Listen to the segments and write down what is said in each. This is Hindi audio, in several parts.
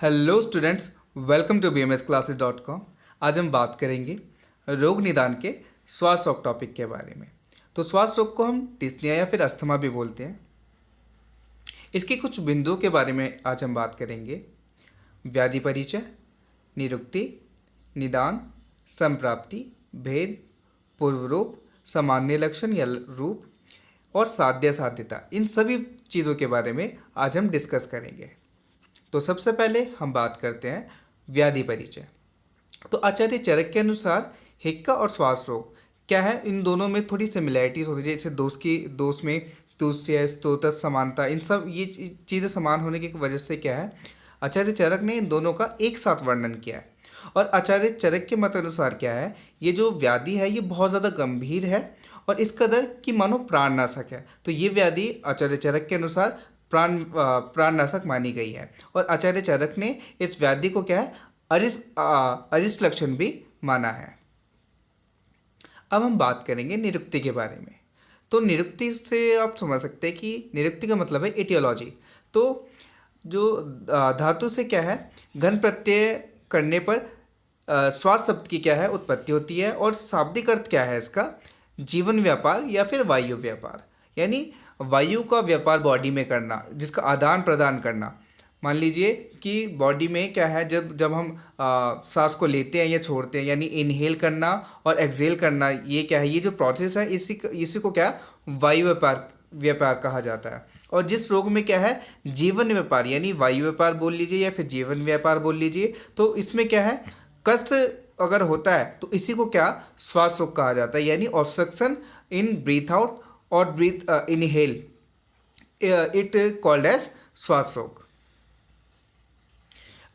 Hello students, welcome to bmsclasses.com। आज हम बात करेंगे रोग निदान के श्वास रोग टॉपिक के बारे में। तो श्वास रोग को हम डिस्निया या फिर अस्थमा भी बोलते हैं। इसके कुछ बिंदुओं के बारे में आज हम बात करेंगे। व्याधि परिचय, निरुक्ति, निदान, संप्राप्ति, भेद, पूर्व रूप, सामान्य लक्षण या रूप और साध्य साध्यता, इन सभी चीज़ों के बारे में आज हम डिस्कस करेंगे। तो सबसे पहले हम बात करते हैं व्याधि परिचय। तो आचार्य चरक के अनुसार हिक्का और श्वास रोग क्या है, इन दोनों में थोड़ी सिमिलैरिटीज होती है। जैसे दोष में तुष्य, स्तोतस, समानता, इन सब ये चीज़ें समान होने की वजह से क्या है, आचार्य चरक ने इन दोनों का एक साथ वर्णन किया है। और आचार्य चरक के मत अनुसार क्या है, ये जो व्याधि है ये बहुत ज़्यादा गंभीर है और इस कदर कि मानो प्राणनाशक है। तो ये व्याधि आचार्य चरक के अनुसार प्राणनाशक मानी गई है। और आचार्य चरक ने इस व्याधि को क्या है, अरिष्ट लक्षण भी माना है। अब हम बात करेंगे निरुक्ति के बारे में। तो निरुक्ति से आप समझ सकते हैं कि निरुक्ति का मतलब है एटियोलॉजी। तो जो धातु से क्या है, घन प्रत्यय करने पर श्वास शब्द की क्या है उत्पत्ति होती है। और शाब्दिक अर्थ क्या है इसका, जीवन व्यापार या फिर वायु व्यापार, यानी वायु का व्यापार बॉडी में करना, जिसका आदान प्रदान करना। मान लीजिए कि बॉडी में क्या है, जब हम सांस को लेते हैं या छोड़ते हैं, यानी इनहेल करना और एक्सहेल करना, ये क्या है, ये जो प्रोसेस है इसी को क्या वायु व्यापार कहा जाता है। और जिस रोग में क्या है जीवन व्यापार, यानी वायु व्यापार बोल लीजिए या फिर जीवन व्यापार बोल लीजिए, तो इसमें क्या है कष्ट अगर होता है तो इसी को क्या श्वास रोग कहा जाता है, यानी ऑब्स्ट्रक्शन इन ब्रीथ आउट और breathe inhale, it called as श्वास रोग।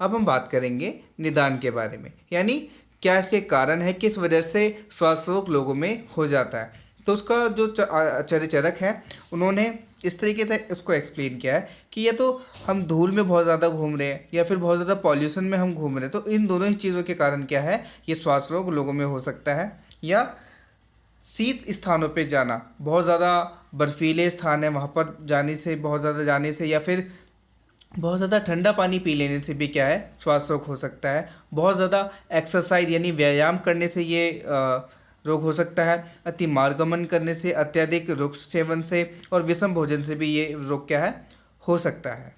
अब हम बात करेंगे निदान के बारे में, यानी क्या इसके कारण है, किस वजह से श्वास रोग लोगों में हो जाता है। तो उसका जो आचार्य चरक है उन्होंने इस तरीके से इसको एक्सप्लेन किया है कि या तो हम धूल में बहुत ज़्यादा घूम रहे हैं या फिर बहुत ज़्यादा पॉल्यूशन में हम घूम रहे हैं, तो इन दोनों ही चीज़ों के कारण क्या है ये श्वास रोग लोगों में हो सकता है। या शीत स्थानों पे जाना, बहुत ज़्यादा बर्फीले स्थान है वहाँ पर जाने से, बहुत ज़्यादा जाने से, या फिर बहुत ज़्यादा ठंडा पानी पी लेने से भी क्या है श्वास रोग हो सकता है। बहुत ज़्यादा एक्सरसाइज यानी व्यायाम करने से ये रोग हो सकता है। अति मार्गमन करने से, अत्यधिक वृक्ष सेवन से और विषम भोजन से भी ये रोग क्या है हो सकता है।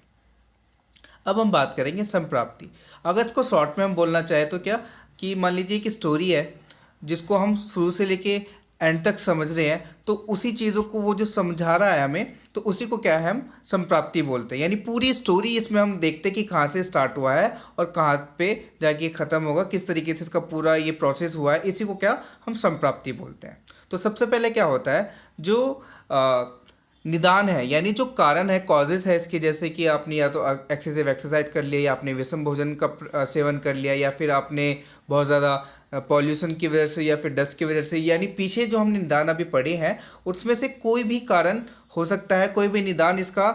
अब हम बात करेंगे संप्राप्ति। अगर इसको शॉर्ट में हम बोलना चाहें तो क्या कि मान लीजिए एक स्टोरी है जिसको हम शुरू से लेके एंड तक समझ रहे हैं, तो उसी चीज़ों को वो जो समझा रहा है हमें, तो उसी को क्या है हम संप्राप्ति बोलते हैं। यानी पूरी स्टोरी इसमें हम देखते हैं कि कहाँ से स्टार्ट हुआ है और कहाँ पे जाके ख़त्म होगा, किस तरीके से इसका पूरा ये प्रोसेस हुआ है, इसी को क्या हम संप्राप्ति बोलते हैं। तो सबसे पहले क्या होता है, जो निदान है यानी जो कारण है, कॉजेज़ है इसके, जैसे कि आपने या तो एक्सेसिव एक्सरसाइज कर लिया, या आपने विषम भोजन का सेवन कर लिया, या फिर आपने बहुत ज़्यादा पॉल्यूशन की वजह से या फिर डस्ट की वजह से, यानी पीछे जो हमने निदान अभी पढ़े हैं उसमें से कोई भी कारण हो सकता है, कोई भी निदान इसका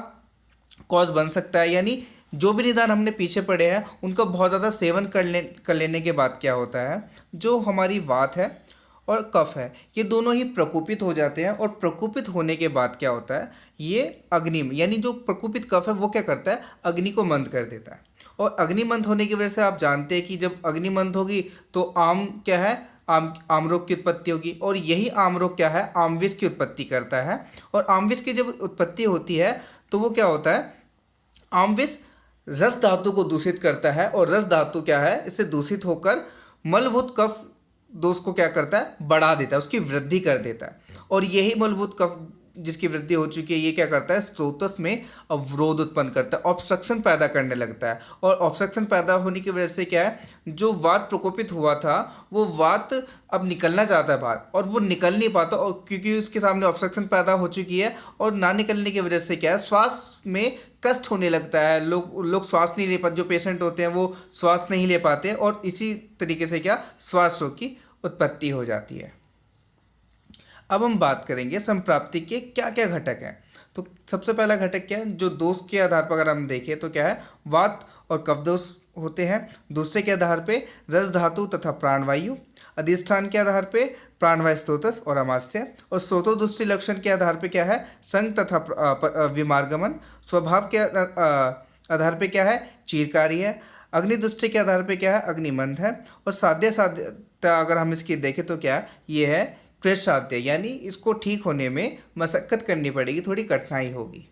कॉज बन सकता है। यानी जो भी निदान हमने पीछे पढ़े हैं उनका बहुत ज़्यादा सेवन कर लेने के बाद क्या होता है, जो हमारी वात है और कफ है ये दोनों ही प्रकोपित हो जाते हैं। और प्रकोपित होने के बाद क्या होता है, ये अग्नि यानी जो प्रकोपित कफ है वो क्या करता है, अग्नि को मंद कर देता है। और अग्नि मंद होने की वजह से आप जानते हैं कि जब अग्नि मंद होगी तो आम क्या है, आम रोग की उत्पत्ति होगी। और यही आम रोग क्या है, आम विष की उत्पत्ति करता है। और आम विष की जब उत्पत्ति होती है तो वो क्या होता है, आम विष रस धातु को दूषित करता है। और रस धातु क्या है, इससे दूषित होकर मलभूत कफ दोष को क्या करता है, बढ़ा देता है, उसकी वृद्धि कर देता है। और यही मलभूत कफ जिसकी वृद्धि हो चुकी है ये क्या करता है, स्रोतस में अवरोध उत्पन्न करता है, ऑब्स्ट्रक्शन पैदा करने लगता है। और ऑब्स्ट्रक्शन पैदा होने की वजह से क्या है, जो वात प्रकोपित हुआ था वो वात अब निकलना चाहता है बाहर और वो निकल नहीं पाता, और क्योंकि उसके सामने ऑब्स्ट्रक्शन पैदा हो चुकी है और ना निकलने की वजह से क्या है, श्वास में कष्ट होने लगता है। लोग श्वास नहीं ले पाते, जो पेशेंट होते हैं वो श्वास नहीं ले पाते, और इसी तरीके से क्या श्वास रोग की उत्पत्ति हो जाती है। अब हम बात करेंगे संप्राप्ति के क्या क्या घटक हैं। तो सबसे पहला घटक क्या है, जो दोष के आधार पर अगर हम देखें तो क्या है, वात और कफ दोष होते हैं। दूसरे के आधार पे रस धातु तथा प्राणवायु, अधिष्ठान के आधार पे प्राणवायु स्तोतस और अमास्य, और स्रोतोदृष्टि लक्षण के आधार पे क्या है, संग तथा विमार्गमन। स्वभाव के आधार पे क्या है, चीरकारी है। अग्निदृष्टि के आधार पे क्या है, अग्निमंद है। और साध्य साध्यता अगर हम इसकी देखें तो क्या ये है, कृत साध्य, यानी इसको ठीक होने में मशक्कत करनी पड़ेगी, थोड़ी कठिनाई होगी।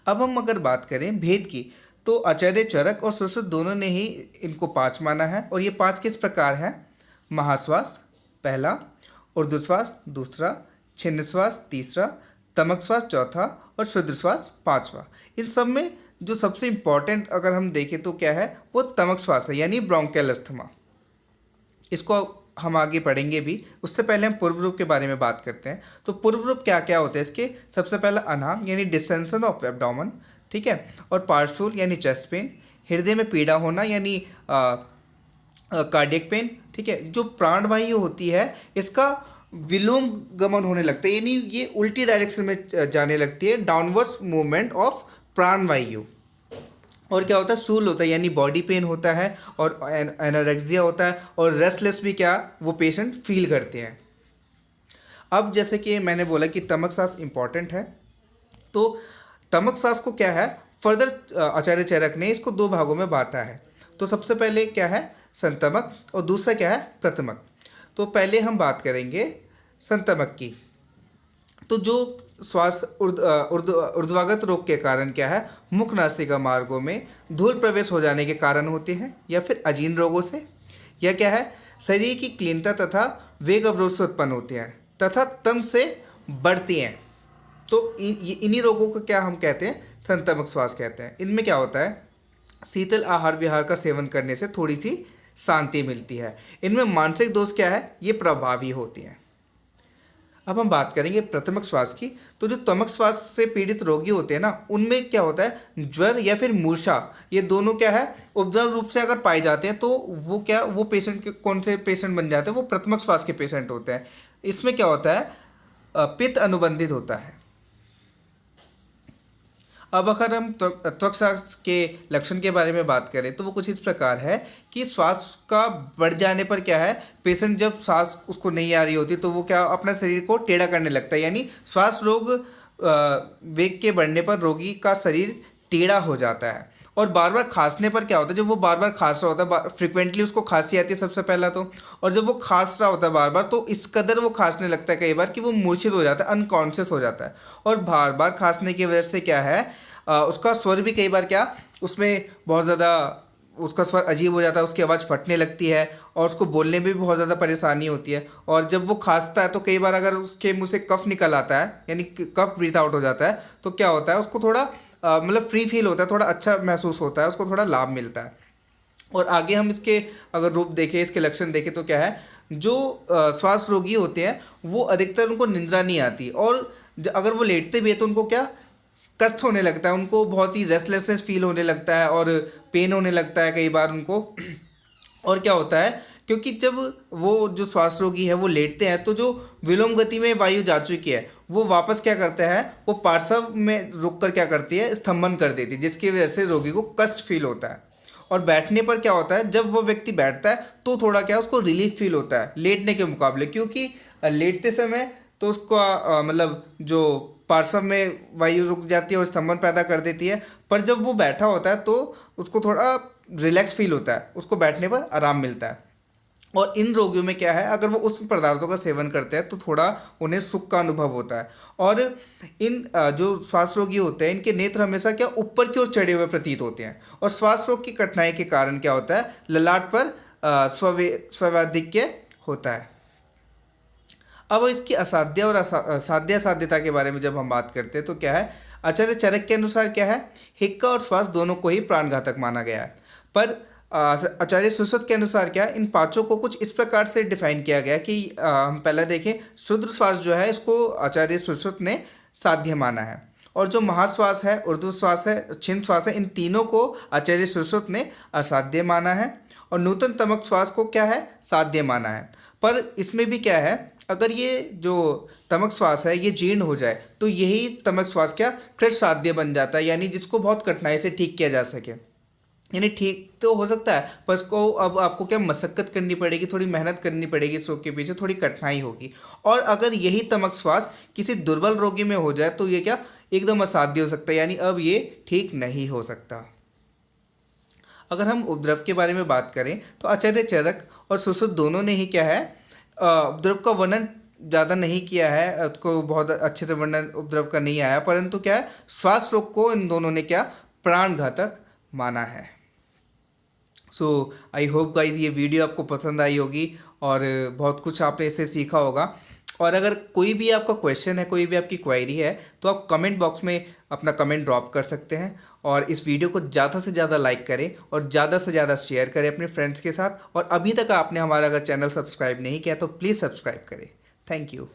अब हम अगर बात करें भेद की, तो आचार्य चरक और सुश्रुत दोनों ने ही इनको 5 माना है। और ये 5 किस प्रकार है, महाश्वास पहला, ऊर्ध्वश्वास दूसरा, छिन्नश्वास तीसरा, तमकश्वास चौथा और शुद्रश्वास पांचवा। इन सब में जो सबसे इम्पॉर्टेंट अगर हम देखें तो क्या है, वो तमकश्वास है, यानी ब्रोंकियल अस्थमा। इसको हम आगे पढ़ेंगे भी, उससे पहले हम पूर्व रूप के बारे में बात करते हैं। तो पूर्व रूप क्या क्या होते हैं इसके, सबसे पहला अनाम यानी डिस्टेंशन ऑफ एब्डोमेन, ठीक है, और पार्श्वूल यानी चेस्ट पेन, हृदय में पीड़ा होना यानी कार्डियक पेन, ठीक है। जो प्राणवायु होती है इसका विलोम गमन होने लगता है, यानी ये उल्टी डायरेक्शन में जाने लगती है, डाउनवर्ड्स मूवमेंट ऑफ प्राणवायु। और क्या होता है, सूल होता है यानी बॉडी पेन होता है, और एनोरेक्सिया होता है, और रेस्टलेस भी क्या वो पेशेंट फील करते हैं। अब जैसे कि मैंने बोला कि तमक सांस इंपॉर्टेंट है, तो तमक सांस को क्या है, फर्दर आचार्य चरक ने इसको 2 भागों में बांटा है। तो सबसे पहले क्या है, संतमक, और दूसरा क्या है, प्रथमक। तो पहले हम बात करेंगे संतमक की। तो जो श्वास ऊर्ध्वागत रोग के कारण क्या है, मुख नासिका मार्गों में धूल प्रवेश हो जाने के कारण होते हैं, या फिर अजीर्ण रोगों से, या क्या है, शरीर की क्लीनता तथा वेग अवरोध से उत्पन्न होते हैं तथा तम से बढ़ती हैं। तो इन्हीं रोगों को क्या हम कहते हैं, संतमक श्वास कहते हैं। इनमें क्या होता है, शीतल आहार विहार का सेवन करने से थोड़ी सी शांति मिलती है। इनमें मानसिक दोष क्या है, ये प्रभावी होती हैं। अब हम बात करेंगे प्रथमक श्वास की। तो जो तमक श्वास से पीड़ित रोगी होते हैं ना, उनमें क्या होता है, ज्वर या फिर मूर्छा, ये दोनों क्या है, उपद्रव रूप से अगर पाए जाते हैं, तो वो क्या, वो पेशेंट के कौन से पेशेंट बन जाते हैं, वो प्रथमक श्वास के पेशेंट होते हैं। इसमें क्या होता है, पित्त अनुबंधित होता है। अब अगर हम त्वक श्वास के लक्षण के बारे में बात करें तो वो कुछ इस प्रकार है कि श्वास का बढ़ जाने पर क्या है, पेशेंट जब सांस उसको नहीं आ रही होती तो वो क्या अपना शरीर को टेढ़ा करने लगता है, यानी श्वास रोग वेग के बढ़ने पर रोगी का शरीर टेढ़ा हो जाता है। और बार बार खांसने पर क्या होता है, जब वो बार बार खांस रहा होता है, फ्रिक्वेंटली उसको खांसी आती है सबसे पहला तो, और जब वो खांस रहा होता है बार बार, तो इस कदर वो खांसने लगता है कई बार कि वो मूर्छित हो जाता है, अनकॉन्शियस हो जाता है। और बार बार खांसने की वजह से क्या है, उसका स्वर भी कई बार क्या, उसमें बहुत ज़्यादा उसका स्वर अजीब हो जाता है, उसकी आवाज़ फटने लगती है, और उसको बोलने में भी बहुत ज़्यादा परेशानी होती है। और जब वो खांसता है तो कई बार अगर उसके मुंह से कफ निकल आता है, यानी कफ ब्रीथ आउट हो जाता है, तो क्या होता है, उसको थोड़ा मतलब फ्री फील होता है, थोड़ा अच्छा महसूस होता है, उसको थोड़ा लाभ मिलता है। और आगे हम इसके अगर रूप देखें, इसके लक्षण देखें तो क्या है, जो श्वास रोगी होते हैं वो अधिकतर उनको निंद्रा नहीं आती, और अगर वो लेटते भी है तो उनको क्या कष्ट होने लगता है, उनको बहुत ही रेस्टलेसनेस फील होने लगता है, और पेन होने लगता है कई बार उनको। और क्या होता है, क्योंकि जब वो जो श्वास रोगी है वो लेटते हैं तो जो विलोम गति में वायु जा चुकी है वो वापस क्या करता है, वो पार्श्व में रुक कर क्या करती है, स्तंभन कर देती है, जिसकी वजह से रोगी को कष्ट फील होता है। और बैठने पर क्या होता है, जब वो व्यक्ति बैठता है तो थोड़ा क्या उसको रिलीफ फील होता है लेटने के मुकाबले, क्योंकि लेटते समय तो उसको मतलब जो पार्श्व में वायु रुक जाती है और स्तंभन पैदा कर देती है, पर जब वो बैठा होता है तो उसको थोड़ा रिलैक्स फील होता है, उसको बैठने पर आराम मिलता है। और इन रोगियों में क्या है, अगर वो उस पदार्थों का सेवन करते हैं तो थोड़ा उन्हें सुख का अनुभव होता है। और इन जो श्वास रोगी होते हैं इनके नेत्र हमेशा क्या ऊपर की ओर चढ़े हुए प्रतीत होते हैं। और श्वास रोग की कठिनाई के कारण क्या होता है, ललाट पर स्वेदाधिक्य होता है। अब इसकी असाध्य और साध्य असाध्यता के बारे में जब हम बात करते हैं तो क्या है, आचार्य चरक के अनुसार क्या है, हिक्का और श्वास दोनों को ही प्राणघातक माना गया है। पर आचार्य सुश्रुत के अनुसार क्या है, इन पांचों को कुछ इस प्रकार से डिफाइन किया गया कि हम पहले देखें, शुद्र श्वास जो है इसको आचार्य सुश्रुत ने साध्य माना है, और जो महाश्वास है, ऊर्ध्व श्वास है, छिन्न श्वास है, इन तीनों को आचार्य सुश्रुत ने असाध्य माना है, और नूतन तमक श्वास को क्या है, साध्य माना है। पर इसमें भी क्या है, अगर ये जो तमक श्वास है ये जीर्ण हो जाए तो यही तमक श्वास क्या कृत साध्य बन जाता है, यानी जिसको बहुत कठिनाई से ठीक किया जा सके। यानी ठीक तो हो सकता है पर इसको अब आपको क्या मशक्कत करनी पड़ेगी, थोड़ी मेहनत करनी पड़ेगी, इस रोग के पीछे थोड़ी कठिनाई होगी। और अगर यही तमक श्वास किसी दुर्बल रोगी में हो जाए तो ये क्या एकदम असाध्य हो सकता है, यानी अब ये ठीक नहीं हो सकता। अगर हम उपद्रव के बारे में बात करें तो आचार्य चरक और सुश्रुत दोनों ने ही क्या है उपद्रव का वर्णन ज़्यादा नहीं किया है, उसको बहुत अच्छे से वर्णन उपद्रव का नहीं आया, परंतु क्या है श्वास रोग को इन दोनों ने क्या प्राण घातक माना है। सो आई होप गाइज ये वीडियो आपको पसंद आई होगी और बहुत कुछ आपने इससे सीखा होगा। और अगर कोई भी आपका क्वेश्चन है, कोई भी आपकी क्वेरी है, तो आप कमेंट बॉक्स में अपना कमेंट ड्रॉप कर सकते हैं। और इस वीडियो को ज़्यादा से ज़्यादा लाइक करें और ज़्यादा से ज़्यादा शेयर करें अपने फ्रेंड्स के साथ। और अभी तक आपने हमारा अगर चैनल सब्सक्राइब नहीं किया तो प्लीज़ सब्सक्राइब करें। Thank you.